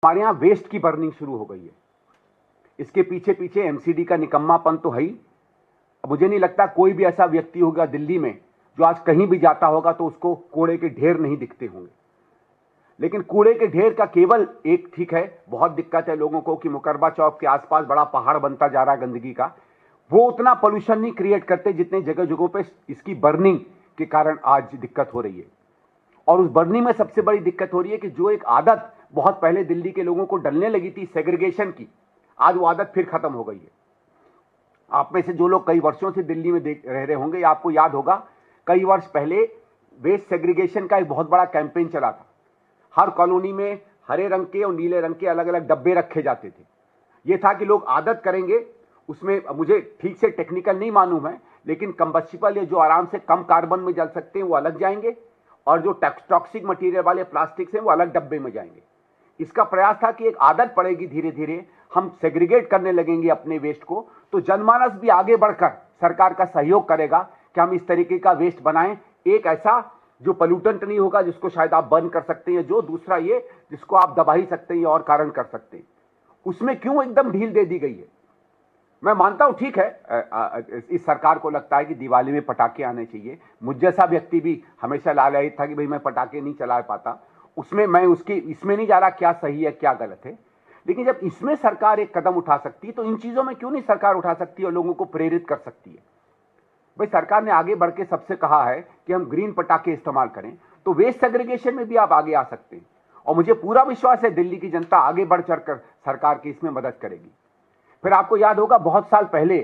हमारे यहाँ वेस्ट की बर्निंग शुरू हो गई है। इसके पीछे पीछे एमसीडी का निकम्मापन तो है ही। मुझे नहीं लगता कोई भी ऐसा व्यक्ति होगा दिल्ली में जो आज कहीं भी जाता होगा तो उसको कूड़े के ढेर नहीं दिखते होंगे। लेकिन कूड़े के ढेर का केवल एक ठीक है, बहुत दिक्कत है लोगों को कि मुकरबा चौक के आसपास बड़ा पहाड़ बनता जा रहा है गंदगी का। वो उतना पोल्यूशन नहीं क्रिएट करते जितने जगह जगहों पे इसकी बर्निंग के कारण आज दिक्कत हो रही है। और उस बर्निंग में सबसे बड़ी दिक्कत हो रही है कि जो एक आदत बहुत पहले दिल्ली के लोगों को डलने लगी थी सेग्रीगेशन की, आज वो आदत फिर खत्म हो गई है। आप में से जो लोग कई वर्षों से दिल्ली में रह रहे होंगे, आपको याद होगा कई वर्ष पहले वेस्ट सेग्रीगेशन का एक बहुत बड़ा कैंपेन चला था। हर कॉलोनी में हरे रंग के और नीले रंग के अलग अलग डब्बे रखे जाते थे। यह था कि लोग आदत करेंगे, उसमें मुझे ठीक से टेक्निकल नहीं मालूम है, लेकिन कंबस्टिबल या जो आराम से कम कार्बन में जल सकते हैं वो अलग जाएंगे और जो टॉक्सिक मटेरियल वाले प्लास्टिक्स हैं वो अलग डब्बे में जाएंगे। इसका प्रयास था कि एक आदत पड़ेगी, धीरे धीरे हम सेग्रीगेट करने लगेंगे अपने वेस्ट को, तो जनमानस भी आगे बढ़कर सरकार का सहयोग करेगा कि हम इस तरीके का वेस्ट बनाएं, एक ऐसा जो पोल्यूटेंट नहीं होगा, जिसको शायद आप बर्न कर सकते हैं, जो दूसरा ये जिसको आप दबा ही सकते हैं और कारण कर सकते हैं। उसमें क्यों एकदम ढील दे दी गई है? मैं मानता हूं ठीक है, इस सरकार को लगता है कि दिवाली में पटाखे आने चाहिए। मुझ जैसा व्यक्ति भी हमेशा लालयित था कि भाई मैं पटाखे नहीं चला पाता, उसमें मैं इसमें नहीं जा रहा क्या सही है क्या गलत है। लेकिन जब इसमें सरकार एक कदम उठा सकती है तो इन चीजों में क्यों नहीं सरकार उठा सकती और लोगों को प्रेरित कर सकती है? भाई सरकार ने आगे बढ़ के सबसे कहा है कि हम ग्रीन पटाखे इस्तेमाल करें, तो वेस्ट सेग्रीगेशन में भी आप आगे आ सकते हैं। और मुझे पूरा विश्वास है दिल्ली की जनता आगे बढ़ चढ़कर सरकार की इसमें मदद करेगी। फिर आपको याद होगा बहुत साल पहले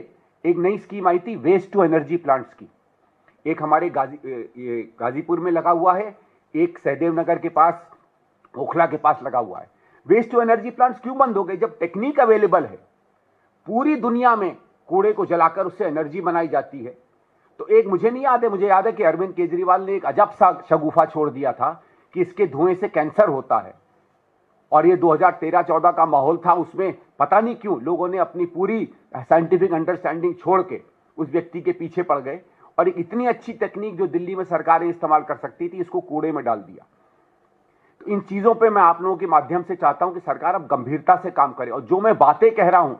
एक नई स्कीम आई थी वेस्ट टू एनर्जी प्लांट्स की। एक हमारे गाजीपुर में लगा हुआ है, एक सहदेव नगर के पास, ओखला के पास लगा हुआ है। वेस्ट टू एनर्जी प्लांट्स क्यों बंद हो गए? जब टेक्निक अवेलेबल है, पूरी दुनिया में कूड़े को जलाकर उससे एनर्जी बनाई जाती है। तो एक मुझे नहीं याद है, मुझे याद है कि अरविंद केजरीवाल ने एक अजब सा शगुफा छोड़ दिया था कि इसके धुएं से कैंसर होता है। और ये 2013-14 का माहौल था, उसमें पता नहीं क्यों लोगों ने अपनी पूरी साइंटिफिक अंडरस्टैंडिंग छोड़ के उस व्यक्ति के पीछे पड़ गए और एक इतनी अच्छी टेक्निक जो दिल्ली में सरकारें इस्तेमाल कर सकती थी, इसको कूड़े में डाल दिया। तो इन चीजों पे मैं आप लोगों के माध्यम से चाहता हूं कि सरकार अब गंभीरता से काम करे। और जो मैं बातें कह रहा हूं,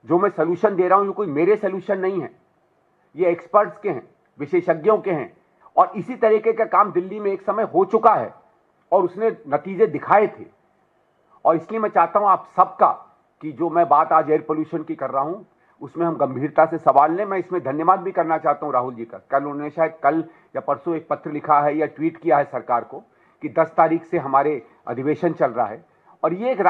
जो मैं सोल्यूशन दे रहा हूं, ये कोई मेरे सोल्यूशन नहीं है, ये एक्सपर्ट्स के हैं, विशेषज्ञों के हैं। और इसी तरीके का काम दिल्ली में एक समय हो चुका है और उसने नतीजे दिखाए थे। और इसलिए मैं चाहता हूं आप सबका कि जो मैं बात आज एयर पोल्यूशन की कर रहा हूं उसमें हम गंभीरता से सवाल लें। मैं इसमें धन्यवाद भी करना चाहता हूं राहुल जी का। कल उन्होंने शायद कल या परसों एक पत्र लिखा है या ट्वीट किया है सरकार को कि 10 तारीख से हमारे अधिवेशन चल रहा है और ये एक